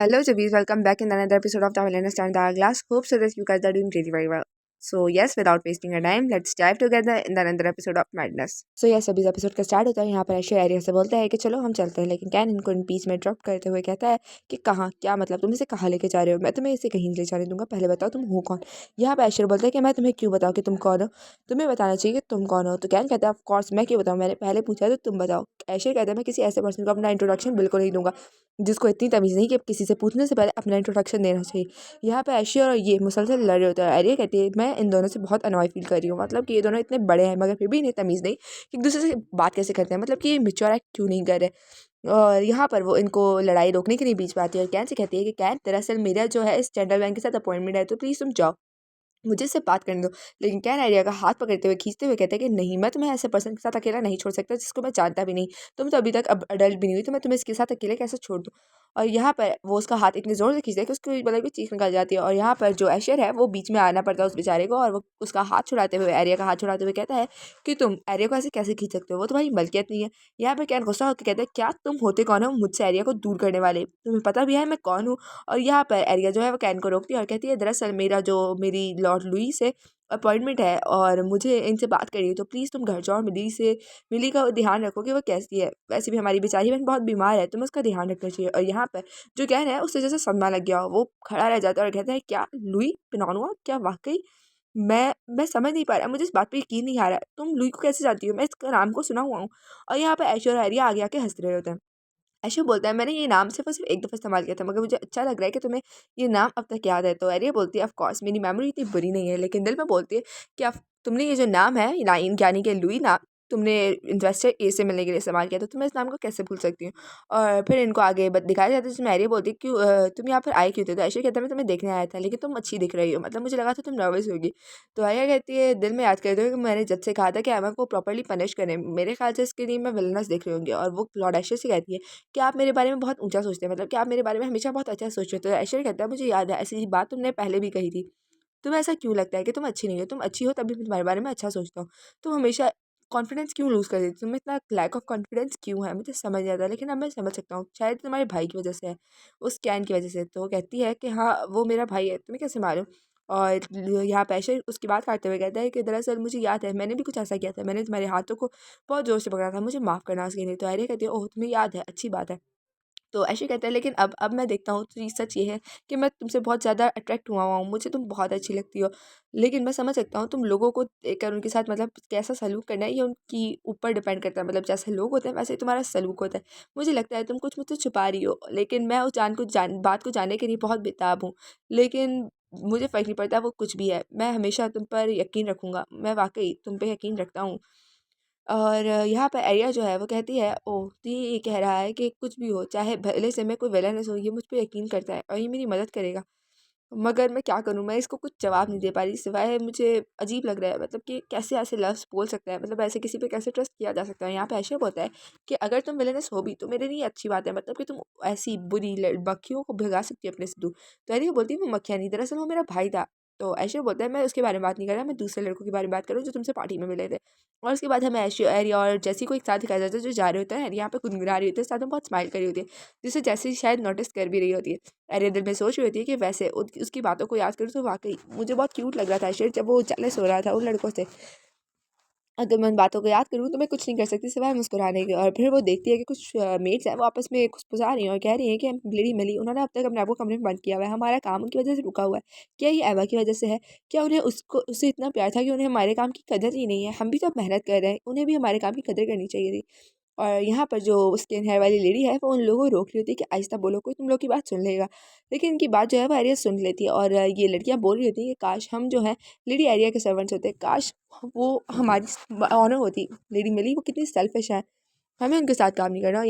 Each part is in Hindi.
Hello, Javis. Welcome back in another episode of the Wellness and the Glass. Hope so that you guys are doing really very well. So yes, without wasting your time, let's dive together in the another episode of Madness. So yes, अभी एपिसोड का स्टार्ट होता है। यहाँ पर ऐश्वर्या आर्या से बोलता है कि चलो हम चलते हैं, लेकिन कैन इनको बीच में ड्रॉप करते हुए कहता है कि कहाँ, क्या मतलब, तुम इसे कहाँ लेके जा रहे हो? मैं तुम्हें इसे कहीं नहीं ले जाने दूंगा, पहले बताओ तुम हो कौन। यहाँ पर ऐश्वर्या बोलता है कि मैं तुम्हें क्यों बताऊँ कि तुम कौन हो, तुम्हें बताना चाहिए कि तुम कौन हो। तो कैन कहता है ऑफ कोर्स मैं क्यों बताऊँ, मैंने पहले पूछा तो तुम बताओ। ऐश्वर्या कहता है मैं किसी ऐसे पर्सन को अपना इंट्रोडक्शन बिल्कुल नहीं दूंगा जिसको इतनी तमीज़ नहीं कि किसी से पूछने से पहले अपना इंट्रोडक्शन देना चाहिए। यहाँ पे ऐशी और ये मुसलसल लड़ रहे होते हैं। आर्या कहती है मैं इन दोनों से बहुत अनॉय फील कर रही हूँ, मतलब कि ये दोनों इतने बड़े हैं मगर फिर भी इन्हें तमीज़ नहीं कि एक दूसरे से बात कैसे करते हैं, मतलब कि ये मेच्योर एक्ट क्यों नहीं कर रहे। और यहाँ पर वो इनको लड़ाई रोकने के लिए बीच में आती है और कैन से कहती है कि कैन दरअसल मेरा जो है इस जनरल बैंक के साथ अपॉइंटमेंट है, तो प्लीज़ तुम जाओ, मुझे इससे बात करने दो। लेकिन कैन आर्या का हाथ पकड़ते हुए खींचते हुए कहते हैं कि नहीं, मैं तुम्हें ऐसे पर्सन के साथ अकेला नहीं छोड़ सकता जिसको मैं जानता भी नहीं। तुम तो अभी तक अब अडल्ट भी नहीं हुई, तो मैं तुम्हें इसके साथ अकेले कैसे छोड़ दूँ। और यहाँ पर वो उसका हाथ इतने ज़ोर से खींचता है कि उसको मतलब कि चीख निकल जाती है। और यहाँ पर जो ऐशर है वो बीच में आना पड़ता है उस बेचारे को, और वो उसका हाथ छुड़ाते हुए, आर्या का हाथ छुड़ाते हुए कहता है कि तुम आर्या को ऐसे कैसे खींच सकते हो, वो तुम्हारी मलकियत नहीं है। यहाँ पर कैन गुस्सा होकर कहता है क्या तुम होते कौन हो मुझसे आर्या को दूर करने वाले, तुम्हें पता भी है मैं कौन हूँ। और यहाँ पर आर्या जो है वो कैन को रोकती है और कहती है दरअसल मेरी लॉर्ड लुई से अपॉइंटमेंट है और मुझे इनसे बात करनी है, तो प्लीज़ तुम घर जाओ और मिली का ध्यान रखो कि वो कैसी है। वैसे भी हमारी बेचारी बहन बहुत बीमार है, तुम्हें उसका ध्यान रखना चाहिए। और यहाँ पर जो कहन है उससे जैसे सदमा लग गया हो, वो खड़ा रह जाता है और कहता है क्या लुई पिनौनुआ, क्या वाकई मैं समझ नहीं पा रहा, मुझे इस बात पे यकीन नहीं आ रहा है, तुम लुई को कैसे जानती हो, मैं इसका नाम को सुना हुआ हूँ। और यहाँ पर ऐश्वर्या और आर्या आगे आके हंस रहे होते हैं। ऐशु बोलता है मैंने ये नाम सिर्फ़ और सिर्फ़ एक दफ़ा इस्तेमाल किया था, मगर मुझे अच्छा लग रहा है कि तुम्हें ये नाम अब तक याद है। तो आर्या बोलती है ऑफ़ कोर्स मेरी मेमोरी इतनी बुरी नहीं है, लेकिन दिल में बोलती है कि अब तुमने ये जो नाम है नाइन यानी कि लुई नाम तुमने इन्वेस्टर ए से मिलने के लिए इस्तेमाल किया, तो तुम इस नाम को कैसे भूल सकती हो। और फिर इनको आगे दिखाया जाता है जिसमें आर्या बोलती है क्यों तुम यहाँ पर आए क्यों थे। तो ऐशु कहता है मैं तुम्हें देखने आया था, लेकिन तुम अच्छी दिख रही हो, मतलब मुझे लगा था तुम नर्वस होगी। तो आर्या कहती है दिल में याद करते हुए कि मैंने जज से कहा था कि एमा को प्रॉपर्ली पनिश करें, मेरे ख्याल से इसके लिए मैं विलनेस देख रही होंगी। और वो लॉर्ड ऐशर से कहती है कि आप मेरे बारे में बहुत ऊँचा सोचते हैं, मतलब कि आप मेरे बारे में हमेशा बहुत अच्छा सोच रहे हो। तो ऐश्वर्या कहता है मुझे याद है ऐसी बात तुमने पहले भी कही थी। तुम्हें ऐसा क्यों लगता है कि तुम अच्छी नहीं हो? तुम अच्छी हो तभी मैं तुम्हारे बारे में अच्छा सोचता हूँ। तुम हमेशा कॉन्फिडेंस क्यों लूज़ कर देती हो? तुम्हें इतना लैक ऑफ कॉन्फिडेंस क्यों है? मुझे समझ नहीं आता, लेकिन अब मैं समझ सकता हूँ शायद तुम्हारे भाई की वज़ह से है, उस कैन की वज़ह से। तो वो कहती है कि हाँ, वो मेरा भाई है, तुम्हें कैसे मालूम? और यहाँ पे ऐशर उसकी बात काटते हुए कहता है कि दरअसल मुझे याद है मैंने भी कुछ ऐसा किया था, मैंने तुम्हारे हाथों को बहुत ज़ोर से पकड़ा था, मुझे माफ़ करना उसके लिए। तो आर्या कहती है ओह! तुम्हें याद है, अच्छी बात है। तो ऐसे कहते हैं लेकिन अब मैं देखता हूँ तो ये सच ये है कि मैं तुमसे बहुत ज़्यादा अट्रैक्ट हुआ हूँ, मुझे तुम बहुत अच्छी लगती हो। लेकिन मैं समझ सकता हूँ तुम लोगों को देखकर उनके साथ मतलब कैसा सलूक करना है ये उनकी ऊपर डिपेंड करता है, मतलब जैसे लोग होते हैं वैसे ही तुम्हारा सलूक होता है। मुझे लगता है तुम कुछ मुझसे छुपा रही हो, लेकिन मैं उस बात को जानने के लिए बहुत बेताब हूँ। लेकिन मुझे फ़र्क नहीं पड़ता वो कुछ भी है, मैं हमेशा तुम पर यकीन रखूँगा, मैं वाक़ई तुम पे यकीन रखता हूँ। और यहाँ पे आर्या जो है वो कहती है ओह! तो ये कह रहा है कि कुछ भी हो, चाहे भले से मैं कोई विलेनस हूँ, ये मुझ पे यकीन करता है और ये मेरी मदद करेगा। मगर मैं क्या करूँ? मैं इसको कुछ जवाब नहीं दे पा रही, सिवाय मुझे अजीब लग रहा है, मतलब कि कैसे ऐसे लफ्ज़ बोल सकता है? मतलब ऐसे किसी पे कैसे ट्रस्ट किया जा सकता है? यहाँ पे ऐसे होता है कि अगर तुम विलेनस हो भी तो मेरे लिए अच्छी बात है, मतलब कि तुम ऐसी बुरी ल मक्खियों को भगा सकती हो अपने से दूर। तो आर्या बोलती है वो मक्खियाँ नहीं, दरअसल वो मेरा भाई था। तो ऐशर्य बोलता है मैं उसके बारे में बात नहीं कर रहा, मैं दूसरे लड़कों के बारे में बात कर रहा हूँ जो तुमसे पार्टी में मिले थे। और उसके बाद हमें आर्या और जेसी को एक साथ दिखाया जाता है जो जा रहे होते हैं, यहाँ पे गुनगुना रही होती है, साथ में बहुत स्माइल कर रही होती है, जिसे जेसी शायद नोटिस कर भी रही होती है। अरे दिल में सोच रही होती है कि वैसे उसकी बातों को याद करूँ तो वाक़ई मुझे बहुत क्यूट लग रहा था शेर जब वो जेलस हो रहा था उन लड़कों से। अगर मैं उन बातों को याद करूँ तो मैं कुछ नहीं कर सकती सिवाय मुस्कुराने के। और फिर वो देखती है कि कुछ मेट्स हैं वो आपस में फुसफुसा रही हैं और कह रही हैं कि ब्लेडी मिली उन्होंने अब तक अपने आप को कमरे में बंद किया हुआ है, हमारा काम उनकी वजह से रुका हुआ है। क्या ये एवा की वजह से है? क्या उन्हें उसको उससे इतना प्यार था कि उन्हें हमारे काम की कदर ही नहीं है? हम भी तो अब मेहनत कर रहे हैं, उन्हें भी हमारे काम की कदर करनी चाहिए थी। और यहाँ पर जो स्किन हेयर वाली लेडी है वो उन लोगों को रोक रही होती है कि आहिस्ता बोलो, कोई तुम लोग की बात सुन लेगा। लेकिन इनकी बात जो है वो आर्या सुन लेती है। और ये लड़कियाँ बोल रही होती हैं कि काश हम जो है लेडी आर्या के सर्वेंट्स होते, काश वो हमारी ऑनर होती। लेडी मिली वो कितनी सेल्फिश है, हमें उनके साथ काम नहीं करना।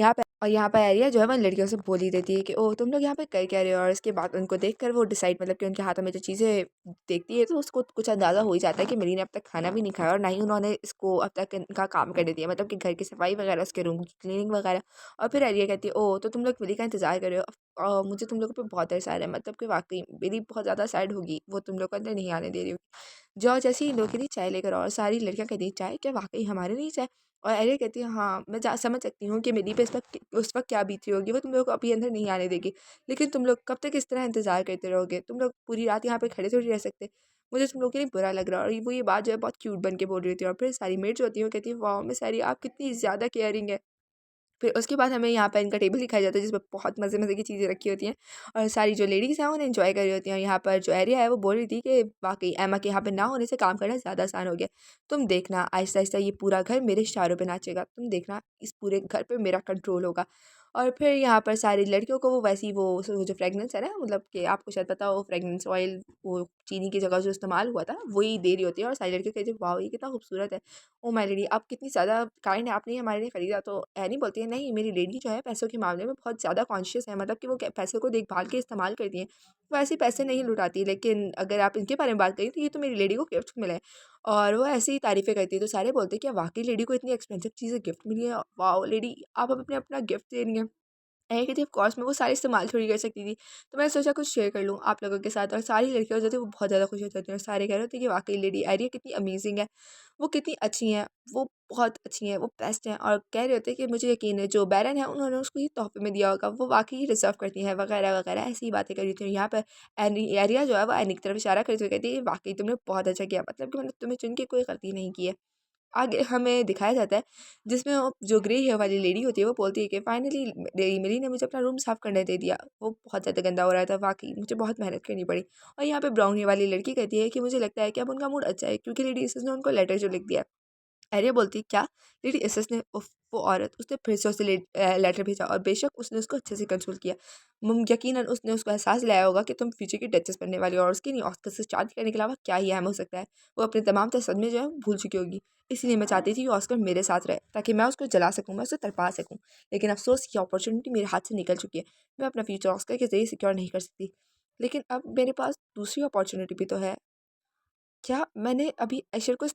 यहाँ पर आर्या जो है वो लड़कियों से बोल ही देती है कि ओह तुम लोग यहाँ पे कर क्या रहे हो। और इसके बाद उनको देखकर वो डिसाइड, मतलब कि उनके हाथों में जो चीज़ें देखती है तो उसको कुछ अंदाज़ा हो ही जाता है कि मिली ने अब तक खाना भी नहीं खाया और ना ही उन्होंने इसको अब तक इनका काम करने दिया, मतलब कि घर की सफाई वगैरह, उसके रूम की क्लीनिंग वगैरह। और फिर आर्या कहती है ओह तो तुम लोग मिली का इंतज़ार कर रहे हो, मुझे तुम लोगों पे बहुत तरस आ रहा है, मतलब कि वाकई मेरी बहुत ज़्यादा सैड होगी, वो तुम लोग को अंदर नहीं आने दे रही होगी। जो जैसे ही इन लोगों के लिए चाय लेकर और सारी लड़कियाँ कहती हैं चाय क्या, वाकई हमारे लिए चाय। और एरिया कहती है हाँ मैं समझ सकती हूँ कि मेरी पे उस वक्त क्या बीत रही होगी, वो तुम लोग को अभी अंदर नहीं आने देगी, लेकिन तुम लोग कब तक इस तरह इंतजार करते रहोगे, तुम लोग पूरी रात यहाँ पे खड़े थोड़ी रह सकते। मुझे तुम लोग के लिए बुरा लग रहा है। और वो ये बात जो है बहुत क्यूट बन के बोल रही थी। और फिर सारी मेट जो होती है वो कहती है वाह मैं सारी आप कितनी ज़्यादा केयरिंग है। फिर उसके बाद हमें यहाँ पर इनका टेबल दिखाया जाता है जिसमें बहुत मज़े मज़े की चीज़ें रखी होती हैं और सारी जो लेडीज़ हैं उन्हें एंजॉय कर रही होती हैं। और यहाँ पर जो एरिया है वो बोल रही थी कि वाकई एमा के यहाँ पे ना होने से काम करना ज़्यादा आसान हो गया। तुम देखना आहिस्ता आहिस्ता ये पूरा घर मेरे इशारों पे नाचेगा, तुम देखना इस पूरे घर पे मेरा कंट्रोल होगा। और फिर यहाँ पर सारी लड़कियों को वो वैसी वो जो फ्रेगनेंस है ना, मतलब कि आपको शायद पता हो फ्रेगनेंस ऑयल वो चीनी की जगह जो इस्तेमाल हुआ था वही दे रही होती है। और सारी लड़कियों कहती है वाह ये कितना खूबसूरत है, ओ माय लेडी आप कितनी ज़्यादा काइंड है, आपने ये हमारे लिए खरीदा। तो एनी बोलती है नहीं मेरी लेडी जो है पैसों के मामले में बहुत ज़्यादा कॉन्शियस है, मतलब कि वो पैसों को देखभाल के इस्तेमाल करती हैं, वो ऐसे पैसे नहीं लुटाती। लेकिन अगर आप इनके बारे में बात करें तो ये तो मेरी लेडी को गिफ्ट मिला है। और वो ऐसी ही तारीफ़ें करती है। तो सारे बोलते हैं कि वाकई लेडी को इतनी एक्सपेंसिव चीज़ें गिफ्ट मिली है, वाह लेडी आप अपने अपना गिफ्ट दे रही हैं। है कि थी ऑफ कोर्स मैं वो सारे इस्तेमाल थोड़ी कर सकती थी। तो मैंने सोचा कुछ शेयर कर लूँ आप लोगों के साथ। और सारी लड़कियाँ जो थी वो बहुत ज़्यादा खुश हो जाती हैं और सारे कह रहे थे कि वाक़ई लेडी आइडिया कितनी अमेज़िंग है, वो कितनी अच्छी हैं, वो बहुत अच्छी हैं, वो बेस्ट हैं। और कह रहे होते हैं कि मुझे यकीन है जो बैरन है उन्होंने उसको ये तोहफ़े में दिया होगा, वो वाक़ई डिज़र्व करती हैं वगैरह, वगैरह ऐसी ही बातें कर रही थी। और यहाँ पर एरिया जो है वो एनी की तरफ इशारा करते हुए कहती है वाक़ई तुमने बहुत अच्छा किया, मतलब कि मैंने तुम्हें चुन के कोई गलती नहीं की है। आगे हमें दिखाया जाता है जिसमें वो जो ग्रे हेयर वाली लेडी होती है वो बोलती है कि फाइनली मेरी मिली ने मुझे अपना रूम साफ़ करने दे दिया, वो बहुत ज़्यादा गंदा हो रहा था, वाक़ई मुझे बहुत मेहनत करनी पड़ी। और यहाँ पे ब्राउन हेयर वाली लड़की कहती है कि मुझे लगता है कि अब उनका मूड अच्छा है क्योंकि लेडी एसेस ने उनको लेटर जो लिख दिया। अरे बोलती क्या? लेडी एसएस ने उफ़! वो औरत उसने फिर से उसे लेटर भेजा और बेशक उसने उसको अच्छे से कंसोल किया। यकीनन उसने उसको एहसास दिलाया होगा कि तुम फ्यूचर की डचेस बनने वाली हो और उसकी नहीं ऑस्कर से शादी करने के अलावा क्या ही अहम हो सकता है। वो अपने तमाम सदमे जो है भूल चुकी होगी। इसलिए मैं चाहती थी कि ऑस्कर मेरे साथ रहे ताकि मैं उसको जला सकूँ, मैं उसे तड़पा सकूँ। लेकिन अफ़सोस ये अपॉर्च्युनिटी मेरे हाथ से निकल चुकी है। मैं अपना फ्यूचर ऑस्कर के ज़रिए सिक्योर नहीं कर सकती। लेकिन अब मेरे पास दूसरी अपॉर्च्युनिटी भी तो है। क्या मैंने अभी ऐशर को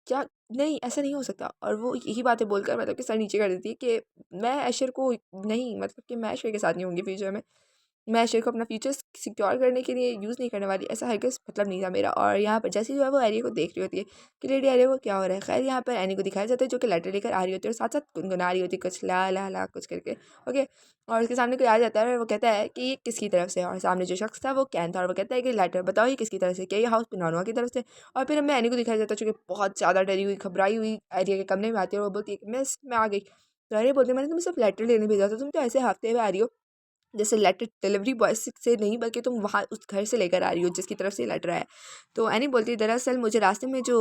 क्या नहीं ऐसा नहीं हो सकता। और वो यही बातें बोलकर मतलब कि सर नीचे कर देती है कि मैं ऐशर को नहीं, मतलब कि मैं ऐशर के साथ नहीं होंगी फ्यूचर में। मैं शेयर को अपना फ्यूचर सिक्योर करने के लिए यूज़ नहीं करने वाली, ऐसा हरगिज़ मतलब नहीं था मेरा। और यहाँ पर जैसे जो है वो एरिया को देख रही होती है कि लेडी एरिया को क्या हो रहा है। खैर यहाँ पर एनी को दिखाया जाता है जो कि लेटर लेकर आ रही होती है और साथ साथ गुनगुना रही होती है कुछ ला ला ला कुछ करके। ओके। और उसके सामने कोई आ जाता है और वो कहता है कि ये किसकी तरफ से है। और सामने जो शख्स था वो कैन था और वो कहता है कि लेटर बताओ ये किसकी तरफ से, क्या ये हाउस पिनानुआ की तरफ से। और फिर हमें एनी को दिखाया जाता है जो कि बहुत ज़्यादा डरी हुई घबराई हुई एरिया के कमरे में आती है और वो बोलती है कि मिस मैं आ गई। तो एरिया बोलती है मैंने तुम्हें सिर्फ लेटर लेने भेजा था, तुम तो ऐसे हफ्ते में आ रही हो जैसे लेटर डिलीवरी बॉय से नहीं बल्कि तुम वहाँ उस घर से लेकर आ रही हो जिसकी तरफ से लेटर आया है। तो एनी बोलती है दरअसल मुझे रास्ते में जो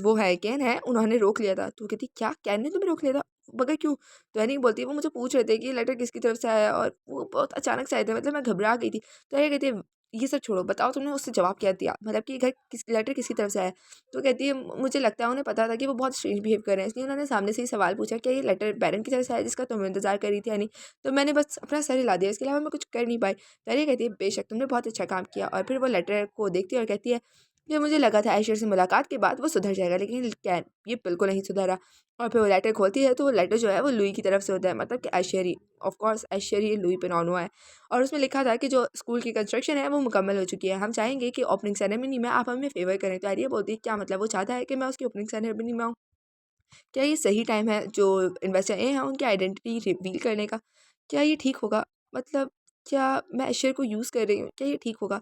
वो है कैन है उन्होंने रोक लिया था। तो कहती क्या कैन ने तुम्हें रोक लिया था, मगर क्यों? तो एनी बोलती है वो मुझे पूछ रहे थे कि लेटर किसकी तरफ से आया और वो बहुत अचानक से आए थे, मतलब मैं घबरा गई थी। तो ये कहती है ये सब छोड़ो, बताओ तुमने उससे जवाब क्या दिया, मतलब कि घर किस लेटर किसकी तरफ से आया। तो कहती है मुझे लगता है उन्हें पता था कि वो बहुत स्ट्रेंज बिहेव कर रहे हैं, इसलिए उन्होंने सामने से ही सवाल पूछा क्या ये लेटर बैरन की तरफ से आया जिसका तुम इंतजार कर रही थी यानी। तो मैंने बस अपना सर हिला दिया, इसके अलावा मैं कुछ कर नहीं पाई। तैरिया कहती है बेशक तुमने बहुत अच्छा काम किया। और फिर वो लेटर को देखती है और कहती है कि मुझे लगा था ऐश्वर्य से मुलाकात के बाद वो सुधर जाएगा, लेकिन क्या ये बिल्कुल नहीं सुधरा। और फिर वो लेटर खोलती है तो वो लेटर जो है वो लुई की तरफ से होता है, मतलब कि ऐश्वर्य ऑफ कोर्स ऐश्वर्य लुई पेनॉनुआ है। और उसमें लिखा था कि जो स्कूल की कंस्ट्रक्शन है वो मुकम्मल हो चुकी है, हम चाहेंगे कि ओपनिंग सेरेमनी में आप हमें फेवर करें। तो आर्या बोलती है क्या मतलब, वो चाहता है कि मैं उसकी ओपनिंग सेरेमनी में आऊँ? क्या ये सही टाइम है जो इन्वेस्टर ए हैं उनकी आइडेंटिटी रिवील करने का? क्या ये ठीक होगा? मतलब क्या मैं ऐश्वर्य को यूज़ कर रही हूँ, क्या ये ठीक होगा?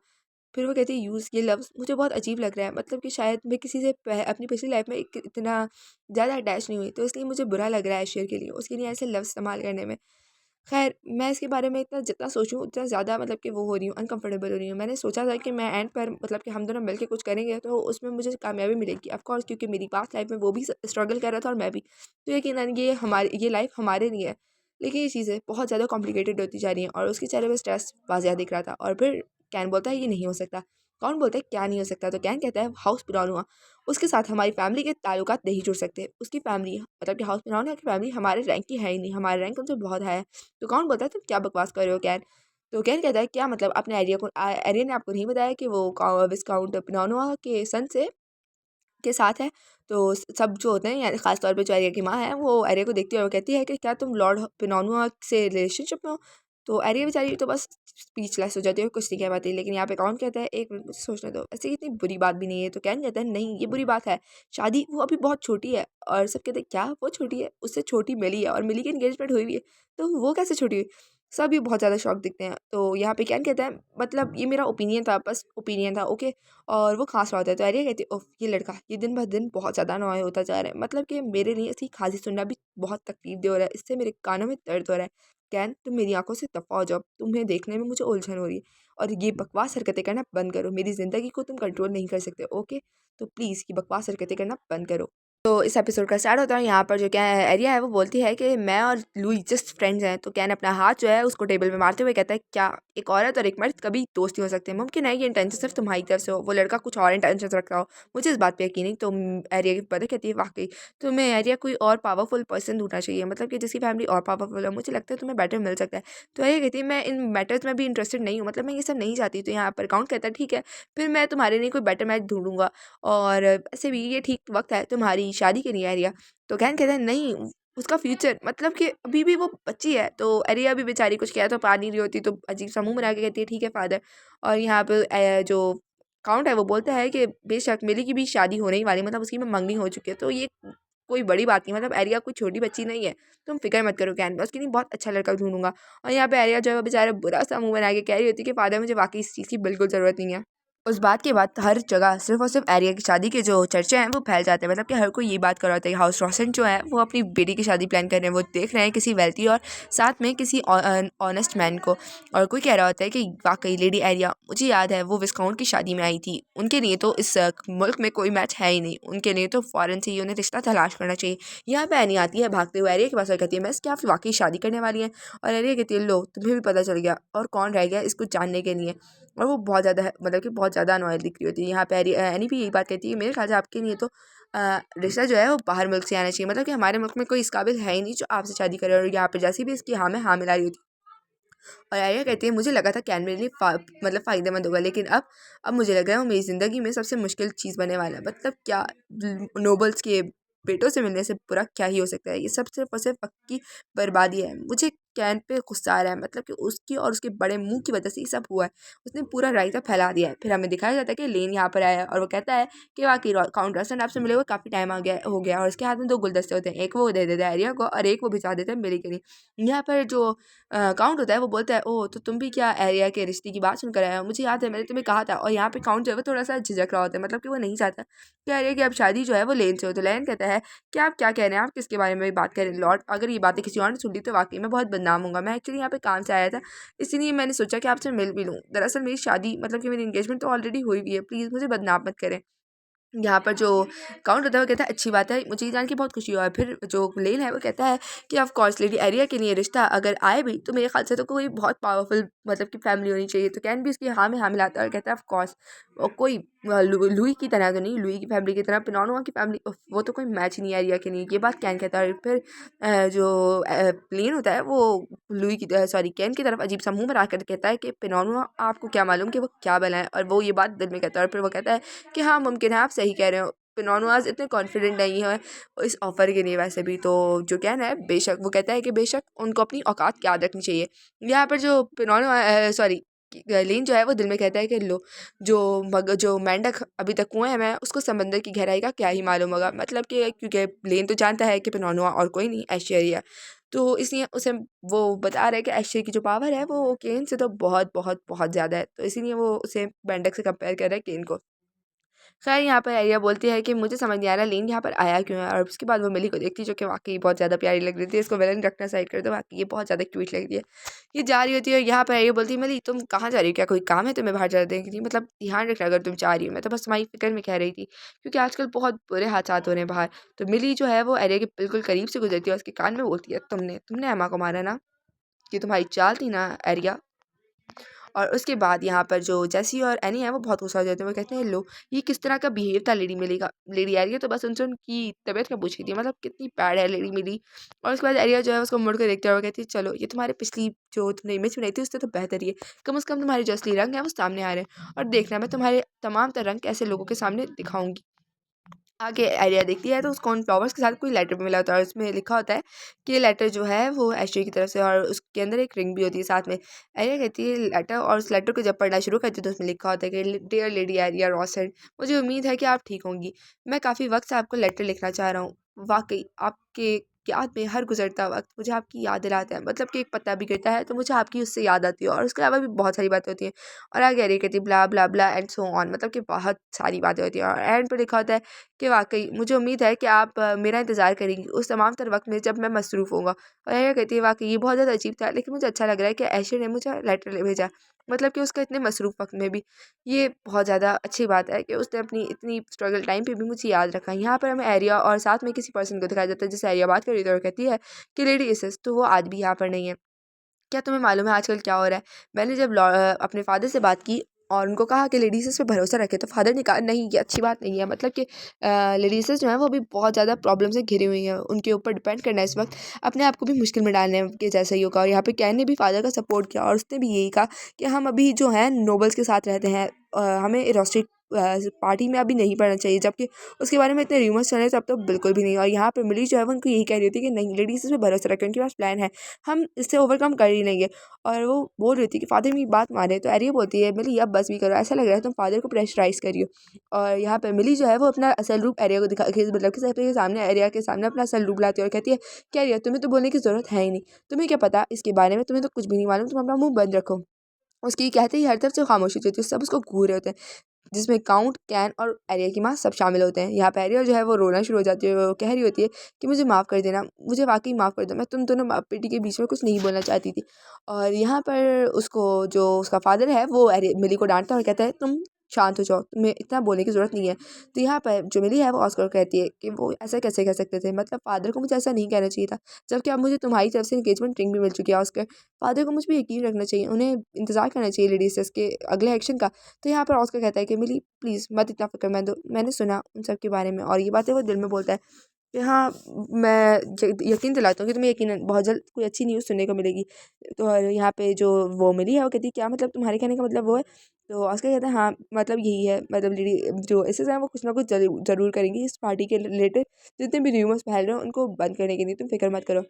फिर वो कहती है यूज़ ये लफ्ज़ मुझे बहुत अजीब लग रहा है, मतलब कि शायद मैं किसी से अपनी पिछली लाइफ में इतना ज़्यादा अटैच नहीं हुई, तो इसलिए मुझे बुरा लग रहा है शेयर के लिए उसके लिए ऐसे लफ्ज़ इस्तेमाल करने में। खैर मैं इसके बारे में इतना जितना सोचूँ उतना ज़्यादा मतलब कि वो हो रही हूँ अनकंफर्टेबल हो रही हूँ। मैंने सोचा था कि मैं एंड पर मतलब कि हम दोनों मिल के कुछ करेंगे तो उसमें मुझे कामयाबी मिलेगी ऑफ कोर्स, क्योंकि मेरी पास्ट लाइफ में वो भी स्ट्रगल कर रहा था और मैं भी। तो यकीनन ये लाइफ हमारे लिए है। लेकिन ये चीज़ें बहुत ज़्यादा कॉम्प्लिकेटेड होती जा रही हैं और उसके चेहरे पे स्ट्रेस वाज़िया दिख रहा था। और फिर कैन बोलता है ये नहीं हो सकता। कौन बोलता है क्या नहीं हो सकता? तो कैन कहता है हाउस पुराना हुआ उसके साथ हमारी फैमिली के ताल्लुकात नहीं जुड़ सकते। उसकी फैमिली मतलब कि हाउस पुराना की फैमिली हमारे रैंक की है ही नहीं, हमारा रैंक उनसे बहुत हाई है। तो कौन बोलता है तुम क्या बकवास कर रहे हो कैन? तो कैन कहता है क्या मतलब, अपने एरिया ने आपको नहीं बताया कि वो विस्काउंट पिनोनुआ के सन से के साथ है। तो सब जो होते हैं यानी खास तौर पे जो एरिया की माँ है वो एरिया को देखती है और कहती है कि क्या तुम लॉर्ड पिनोनुआ से रिलेशनशिप में हो? तो एरिया बेचारी तो बस स्पीचलेस हो जाती है और कुछ नहीं कह पाती। लेकिन यहाँ पे कौन कहता है एक मिनट मुझे सोचने दो, ऐसे इतनी बुरी बात भी नहीं है। तो कैन कहता है नहीं ये बुरी बात है, शादी वो अभी बहुत छोटी है। और सब कहते हैं क्या वो छोटी है, उससे छोटी मिली है और मिली की एंगेजमेंट हुई हुई है, तो वो कैसे छोटी हुई। सब ये बहुत ज़्यादा शौक दिखते हैं। तो यहाँ पे कैन कहता है मतलब ये मेरा ओपिनियन था, बस ओपिनियन था, ओके। और वो खांस रहा होता है। तो एरिया कहती है ओफ ये लड़का ये दिन ब दिन बहुत ज़्यादा अनॉय होता जा रहा है, मतलब कि मेरे लिए इसकी खांसी सुनना भी बहुत तकलीफ दे हो रहा है, इससे मेरे कानों में दर्द हो रहा है। कैन तुम मेरी आंखों से दफ़ा हो जाओ, तुम्हें देखने में मुझे उलझन हो रही है और ये बकवास हरकतें करना बंद करो, मेरी ज़िंदगी को तुम कंट्रोल नहीं कर सकते, ओके। तो प्लीज़ ये बकवास हरकतें करना बंद करो। तो इस एपिसोड का स्टार्ट होता है यहाँ पर जो क्या है एरिया है वो बोलती है कि मैं और लुई जस्ट फ्रेंड्स हैं। तो कैन अपना हाथ जो है उसको टेबल पे मारते हुए कहता है क्या एक औरत और एक मर्द कभी दोस्ती हो सकते हैं, मुमकिन है ये इंटेंशन सिर्फ तुम्हारी तरफ से हो, वो लड़का कुछ और इंटेंशन रख रहा हो, मुझे इस बात पे यकीन नहीं। तो एरिया की पता कहती है वाकई तुम्हें एरिया कोई और पावरफुल पर्सन ढूंढना चाहिए, मतलब कि जिसकी फैमिली और पावरफुल है, मुझे लगता है तुम्हें बेटर मिल सकता है। तो एरिया कहती है मैं इन मैटर्स में भी इंटरेस्टेड नहीं हूँ, मतलब मैं ये सब नहीं चाहती। तो यहाँ पर काउंट कहता है ठीक है फिर मैं तुम्हारे लिए कोई बेटर मैच ढूंढूंगा और ऐसे भी ये ठीक वक्त है तुम्हारी शादी के लिए एरिया। तो कैन कहता है नहीं उसका फ्यूचर, मतलब कि अभी भी वो बच्ची है। तो एरिया भी बेचारी कुछ कह तो पा नहीं रही होती, तो अजीब सा मुंह बना के कहती है ठीक है फादर। और यहाँ पे जो काउंट है वो बोलता है कि बेशक मिली की भी शादी होने ही वाली, मतलब उसकी में मंगनी हो चुकी है, तो ये कोई बड़ी बात नहीं, मतलब एरिया कोई छोटी बच्ची नहीं है, तुम फिक्र मत करो कैन, मैं उसके लिए बहुत अच्छा लड़का ढूंढूंगा। और यहाँ पे एरिया जो है वो बेचारा बुरा सा मुंह बना के कह रही होती है कि फादर मुझे वाकई इस चीज़ की बिल्कुल ज़रूरत नहीं है। उस बात के बाद हर जगह सिर्फ और सिर्फ एरिया की शादी के जो चर्चे हैं वो फैल जाते हैं, मतलब कि हर कोई ये बात कर रहा होता है कि हाउस रोशन जो है वो अपनी बेटी की शादी प्लान कर रहे हैं, वो देख रहे हैं किसी वेल्थी और साथ में किसी ऑनेस्ट मैन को। और कोई कह रहा होता है कि वाकई लेडी एरिया मुझे याद है वो विस्काउंट की शादी में आई थी, उनके लिए तो इस मुल्क में कोई मैच है ही नहीं, उनके लिए तो फ़ॉरन से ही उन्हें रिश्ता तलाश करना चाहिए। यहाँ पे एनी आती है भागते हुए एरिया के पास और कहती है मैं क्या आप वाकई शादी करने वाली हैं। और एरिया कहती है लो तुम्हें भी पता चल गया और कौन रह गया इसको जानने के लिए। और वो बहुत ज़्यादा मतलब कि बहुत ज़्यादा अनॉयड दिख रही होती है। यहाँ पे एनी भी यही बात कहती है मेरे ख्याल से आपके लिए तो रिश्ता जो है वो बाहर मुल्क से आना चाहिए, मतलब कि हमारे मुल्क में कोई इस काबिल है ही नहीं जो आपसे शादी करे। और यहाँ पे जैसी भी इसकी हाँ में हाँ मिला रही होती है। और आर्या कहती है मुझे लगा था कैन मेरे लिए मतलब फ़ायदेमंद होगा, लेकिन अब मुझे लग रहा है वो मेरी ज़िंदगी में सबसे मुश्किल चीज़ बनने वाला है। मतलब क्या नोबल्स के बेटों से मिलने से बुरा क्या ही हो सकता है, ये सब सिर्फ और सिर्फ वक्त की बर्बादी है। मुझे कैन पे गुस्सा आ रहा है, मतलब कि उसकी और उसके बड़े मुंह की वजह से ये सब हुआ है, उसने पूरा रायता फैला दिया है। फिर हमें दिखाया जाता है कि लेन यहाँ पर आया है और वो कहता है कि वाकई काउंट रसन आपसे मिले हुए काफ़ी टाइम हो गया और उसके हाथ में दो गुलदस्ते होते हैं, एक वो दे देता है एरिया को और एक वो भिजवा देता है मेरी के लिए। यहाँ पर जो काउंट होता है वो बोलता है ओह तो तुम भी क्या एरिया के रिश्ते की बात सुनकर आए हो, मुझे याद है मैंने तुम्हें कहा था। और यहाँ पे काउंट जो है वो थोड़ा सा झिझक रहा होता है, मतलब कि वो नहीं चाहता कि एरिया की अब शादी जो है वो लेन से हो। तो लेन कहता है कि आप क्या कह रहे हैं, आप किसके बारे में बात कर रहे हैं लॉर्ड, अगर ये बातें किसी और ने सुन ली तो वाकई मैं बहुत बदनाम हूँगा। मैं एक्चुअली यहाँ पे काम से आया था, इसीलिए मैंने सोचा कि आपसे मिल भी लूँ। दरअसल मेरी शादी मतलब कि मेरी इंगेजमेंट तो ऑलरेडी हुई हुई है, प्लीज़ मुझे बदनाम मत करें। यहाँ पर जो काउंट होता है वो कहता है अच्छी बात है, मुझे ये जान के बहुत खुशी हुआ है। फिर जो लेन है वो कहता है कि ऑफ कोर्स लेडी एरिया के लिए रिश्ता अगर आए भी तो मेरे ख्याल से तो कोई बहुत पावरफुल मतलब कि फैमिली होनी चाहिए। तो कैन भी उसकी हाँ में हाँ मिलाता है और कहता है ऑफ कोर्स कोई लुई की तरह तो नहीं, लुई की फैमिली की तरह पिनोनुआ की फैमिली वो तो कोई मैच ही नहीं एरिया के लिए, ये बात कैन कहता है। और फिर जो लेन होता है वो लुई की सॉरी कैन की तरफ अजीब सा मुंह बना कर कहता है कि पिनोनुआ आपको क्या मालूम कि वो क्या बना है, और वो ये बात दिल में कहता है। और फिर वो कहता है कि हाँ मुमकिन है आप सही कह रहे हो, पिनोनुआज इतने कॉन्फिडेंट नहीं है इस ऑफ़र के लिए। वैसे भी तो जो कैन है बेशक वो कहता है कि बेशक उनको अपनी औकात की याद रखनी चाहिए। यहाँ पर जो पिनोनुआ सॉरी लेन जो है वो दिल में कहता है कि लो जो मेंढक अभी तक कुएं में है उसको समंदर की गहराई का क्या ही मालूम होगा, मतलब कि क्योंकि लेन तो जानता है कि पिनोनुआ और कोई नहीं ऐश्वर्या, तो इसलिए उसे वो बता रहे हैं कि ऐश्वर्या की जो पावर है वो केन से तो बहुत बहुत बहुत ज़्यादा है, तो इसीलिए वो उसे मेंढक से कंपेयर कर रहा है केन को। खैर यहाँ पर आर्या बोलती है कि मुझे समझ नहीं आ रहा लेन यहाँ पर आया क्यों है। और उसके बाद वो मिली को देखती है जो कि वाकई बहुत ज़्यादा प्यारी लग रही थी, इसको विलन रखना साइड कर दो, बाकी ये बहुत ज़्यादा क्यूट लग रही है। ये जा रही होती है और यहाँ पर आर्या बोलती है मिली तुम कहाँ जा रही हो, क्या कोई काम है तुम्हें बाहर जा देने के लिए, मतलब ध्यान रखना अगर तुम जा रही हो, मैं तो बस तुम्हारी फिक्र में कह रही थी क्योंकि आजकल बहुत बुरे हादसा हो रहे हैं बाहर। तो मिली जो है वो आर्या के बिल्कुल करीब से गुजरती है और उसके कान में बोलती है तुमने तुमने एमा को मारा ना, ये तुम्हारी चाल थी ना आर्या। और उसके बाद यहाँ पर जो जेसी और एनी है वो बहुत गुस्सा हो जाते हैं, वो कहते हैं लो ये किस तरह का बिहेव था लेडी मिली का, लेडी एरिया तो बस उनसे उनकी तबीयत का पूछ रही थी, मतलब कितनी बैड है लेडी मिली। और उसके बाद एरिया जो है उसको मुड़ कर देखते हैं और कहती है चलो ये तुम्हारे पिछली जो तुमने इमेज बनाई थी उससे तो बेहतर ही है, कम से कम तुम्हारे जो असली रंग है वो सामने आ रहे हैं और देखना मैं तुम्हारे तमाम तरह रंग कैसे लोगों के सामने दिखाऊंगी। आगे आइडिया देखती है तो उसको उन फ्लावर्स के साथ कोई लेटर भी मिला होता है और उसमें लिखा होता है कि ये लेटर जो है वो ऐश्वर्या की तरफ से, और उसके अंदर एक रिंग भी होती है साथ में। आर्या कहती है लेटर, और उस लेटर को जब पढ़ना शुरू करती है तो उसमें लिखा होता है कि डियर लेडी आर्या रॉसेट, मुझे उम्मीद है कि आप ठीक होंगी। मैं काफ़ी वक्त से आपको लेटर लिखना चाह रहा हूँ। वाकई आपके याद में हर गुजरता वक्त मुझे आपकी याद दिलाता है, मतलब कि एक पत्ता भी गिरता है तो मुझे आपकी उससे याद आती है, और उसके अलावा भी बहुत सारी बातें होती हैं। और आगे आर्या कहती है ब्ला ब्ला ब्ला एंड सो ऑन, मतलब कि बहुत सारी बातें होती हैं। और एंड पर लिखा होता है कि वाक़ई मुझे उम्मीद है कि आप मेरा इंतज़ार करेंगी उस तमाम तर वक़्त में जब मैं मसरूफ़ होऊँगा। और आर्या कहती है वाक़ई ये बहुत ज़्यादा अजीब था, लेकिन मुझे अच्छा लग रहा है कि ऐशर ने मुझे लेटर भेजा, मतलब कि उसका इतने मसरूफ़ वक़्त में भी। ये बहुत ज़्यादा अच्छी बात है कि उसने अपनी इतनी स्ट्रगल टाइम पे भी मुझे याद रखा। यहाँ पर हमें आर्या और साथ में किसी पर्सन को दिखाया जाता है जिससे आर्या बात कर रही थी और कहती है कि लेडी इसेस, तो वो आज भी यहाँ पर नहीं है। क्या तुम्हें मालूम है आजकल क्या हो रहा है? मैंने जब अपने फ़ादर से बात की और उनको कहा कि लेडीज़ पे भरोसा रखें, तो फ़ादर ने कहा नहीं, ये अच्छी बात नहीं है, मतलब कि लेडीज़ जो हैं वो भी बहुत ज़्यादा प्रॉब्लम से घिरी हुई हैं, उनके ऊपर डिपेंड करना इस वक्त अपने आप को भी मुश्किल में डालने के जैसा ही होगा। और यहाँ पे कैन ने भी फ़ादर का सपोर्ट किया और उसने भी यही कहा कि हम अभी जो है नोबल्स के साथ रहते हैं, हमें रोस्टेड पार्टी में अभी नहीं पढ़ना चाहिए, जबकि उसके बारे में इतने रूमर्स चल रहे थे, अब तो बिल्कुल भी नहीं। और यहाँ पर मिली जो है वो उनको यही कह रही थी कि नहीं, लेडीज़ पे भरोसा रखें, उनके पास प्लान है, हम इससे ओवरकम कर ही लेंगे। और वो बोल रही थी कि फादर मेरी बात माने, तो एरिया बोलती है मिली अब बस भी करो, ऐसा लग रहा है तुम फादर को प्रेशराइज करियो। और यहाँ पे मिली जो है वो अपना असल रूप एरिया को दिखा के, मतलब कि सबके सामने, एरिया के सामने अपना असल रूप लाती है और कहती है क्या एरिया, तुम्हें तो बोलने की ज़रूरत है ही नहीं, तुम्हें क्या पता इसके बारे में, तुम्हें तो कुछ भी नहीं मालूम, तुम अपना मुंह बंद रखो। उसकी कहते ही हर तरफ से खामोशी होती है, सब उसको घूर रहे होते हैं, जिसमें काउंट, कैन और एरिया की माँ सब शामिल होते हैं। यहाँ पे एरिया जो है वो रोना शुरू हो जाती है, वो कह रही होती है कि मुझे माफ़ कर देना, मुझे वाकई माफ़ कर दो, मैं तुम दोनों बाप बेटी के बीच में कुछ नहीं बोलना चाहती थी। और यहाँ पर उसको जो उसका फादर है वो मिली को डांटता है और कहता है तुम शांत हो जाओ, तुम्हें इतना बोलने की ज़रूरत नहीं है। तो यहाँ पर जो मिली है वो ऑस्कर को कहती है कि वो ऐसा कैसे कह सकते थे, मतलब फादर को मुझे ऐसा नहीं कहना चाहिए था, जबकि अब मुझे तुम्हारी तरफ से एंगेजमेंट रिंग भी मिल चुकी है ऑस्कर। फादर को मुझ पर यकीन रखना चाहिए, उन्हें इंतज़ार करना चाहिए लेडीज के अगले एक्शन का। तो यहाँ पर ऑस्कर कहता है कि मिली प्लीज़ मत इतना फ़िक्रमंद हो, मैंने सुना उन सब के बारे में, और ये बातें वो दिल में बोलता है कि हाँ, मैं यकीन दिलाता हूँ कि तुम्हें यकीनन बहुत जल्द कोई अच्छी न्यूज़ सुनने को मिलेगी। तो और यहाँ पे जो वो मिली है वो कहती है क्या मतलब, तुम्हारे कहने का मतलब वो है? तो ऑस्कर कहता है हाँ, मतलब यही है, मतलब लेडी जो एसेस हैं वो कुछ ना कुछ ज़रूर करेंगी इस पार्टी के रिलेटेड, जितने भी र्यूमर्स फैल रहे हैं उनको बंद करने के लिए, तुम फिक्र मत करो।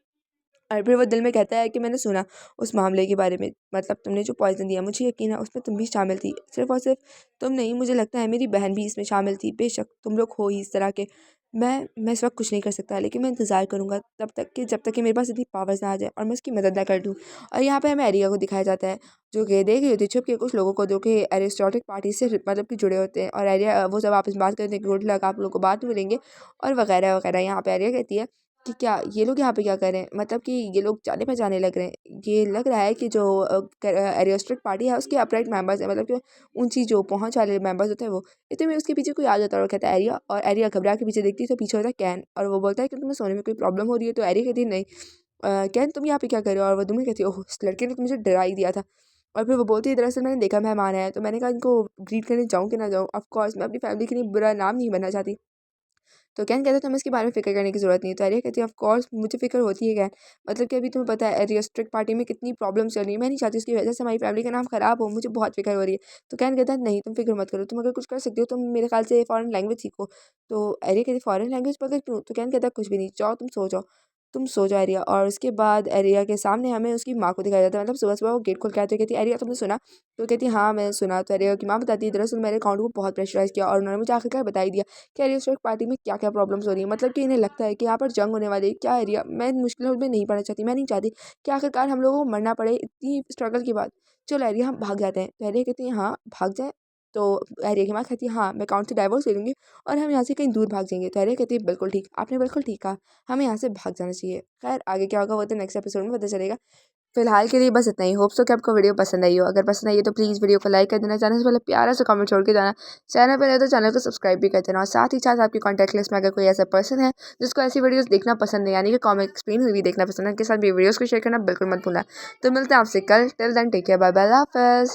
और फिर वो दिल में कहता है कि मैंने सुना उस मामले के बारे में, मतलब तुमने जो पॉइज़न दिया, मुझे यकीन है उसमें तुम भी शामिल थी, सिर्फ़ और सिर्फ तुम नहीं, मुझे लगता है मेरी बहन भी इसमें शामिल थी, बेशक तुम लोग हो ही इस तरह के। मैं इस वक्त कुछ नहीं कर सकता, लेकिन मैं इंतज़ार करूँगा तब तक कि जब तक कि मेरे पास इतनी पावर्स ना आ जाए और मैं उसकी मदद ना कर दूँ। और यहाँ पे हमें एरिया को दिखाया जाता है जो कि देख रही होती है छुप के कुछ लोगों को जो कि एरिस्टोटिक पार्टी से मतलब कि जुड़े होते हैं, और एरिया वो सब आपस में बात करते हैं कि गुड लक, आप लोगों को बाद में मिलेंगे और वगैरह वगैरह। यहाँ पे एरिया कहती है कि क्या ये लोग यहाँ पे क्या कर रहे हैं, मतलब कि ये लोग जाने पहचाने लग रहे हैं, ये लग रहा है कि जो एरियोस्टिक पार्टी है उसके अपराइट मेंबर्स हैं, मतलब कि ऊंची जो पहुंच वाले मेंबर्स होते हैं वो। इतने में उसके पीछे कोई आ जाता है और कहता है एरिया, और एरिया घबरा के पीछे देखती है तो पीछे होता है कैन, और वो बोलता है कि तुम्हें सोने में कोई प्रॉब्लम हो रही है, तो एरिया कहती है नहीं, कैन तुम यहाँ पे क्या कर रहे हो, और वो तुम्हें कहती है ओह, इस लड़के ने तो मुझे डरा ही दिया था। और फिर वो बोलती है दरअसल मैंने देखा मेहमान आया, तो मैंने कहा इनको ग्रीट करने जाऊँ कि ना जाऊँ, ऑफ कोर्स मैं अपनी फैमिली के लिए बुरा नाम नहीं बनना चाहती। तो कैन कहता है तुम्हें इसके बारे में फ़िक्र करने की ज़रूरत नहीं है। तो आर्या कहती है ऑफ कोर्स मुझे फ़िक्र होती है कैन, मतलब कि अभी तुम्हें पता है एरियोस्टिक पार्टी में कितनी प्रॉब्लम चल रही है, मैं नहीं चाहती उसकी वजह से हमारी फैमिली का नाम ख़राब हो, मुझे बहुत फ़िक्र हो रही है। तो कैन कहता है नहीं, तुम फ़िक्र मत करो, तुम अगर कुछ कर सकती हो तुम मेरे ख्याल से फ़ॉरेन लैंग्वेज सीखो। तो आर्या कहती है फ़ॉरेन लैंग्वेज मगर क्यों? तो कैन कहता है कुछ भी नहीं, जाओ तुम सो जाओ, तुम सो जाओ एरिया। और उसके बाद एरिया के सामने हमें उसकी माँ को दिखाया जाता है, मतलब सुबह सुबह वो गेट खोल के आती है, कहती है एरिया तुमने सुना? तो कहती है हाँ मैंने सुना। तो एरिया की माँ बताती है दरअसल मेरे अकाउंट को बहुत प्रेशराइज़ किया और उन्होंने मुझे आखिरकार बता ही दिया कि एरियोस्टिक पार्टी में क्या क्या प्रॉब्लम्स हो रही है, मतलब कि इन्हें लगता है कि यहाँ पर जंग होने वाली है। क्या एरिया, मैं इन मुश्किलों में नहीं पड़ना चाहती, मैं नहीं चाहती कि आखिरकार हम लोगों को मरना पड़े इतनी स्ट्रगल के बाद। चलो एरिया हम भाग जाते हैं। तो एरिया कहती है हाँ भाग जाए। तो एरिया की माँ कहती है हाँ मैं अकाउंट से डाइवोर्स ले लूँगी और हम यहाँ से कहीं दूर भाग जाएंगे। तो एरिया कहती है बिल्कुल ठीक, आपने बिल्कुल ठीक कहा, हमें यहाँ से भाग जाना चाहिए। खैर आगे क्या होगा वो तो नेक्स्ट एपिसोड में पता चलेगा। फिलहाल के लिए बस इतना ही। होप सो कि आपको वीडियो पसंद आई हो। अगर पसंद आई है तो प्लीज़ वीडियो को लाइक कर देना, चैनल से पहले प्यारा सा कमेंट छोड़ के जाना, चैनल पर है तो चैनल को सब्सक्राइब भी कर देना, और साथ ही साथ आपकी कॉन्टैक्ट लिस्ट में अगर कोई ऐसा पर्सन है जिसको ऐसी वीडियोस देखना पसंद है, यानी कि कॉमिक एक्सप्लेन हुई भी देखना पसंद है, उनके साथ भी वीडियोज़ को शेयर करना बिल्कुल मत भूलना। तो मिलते हैं आपसे कल, till then take care, bye bye, अल्लाह हाफ़िज़।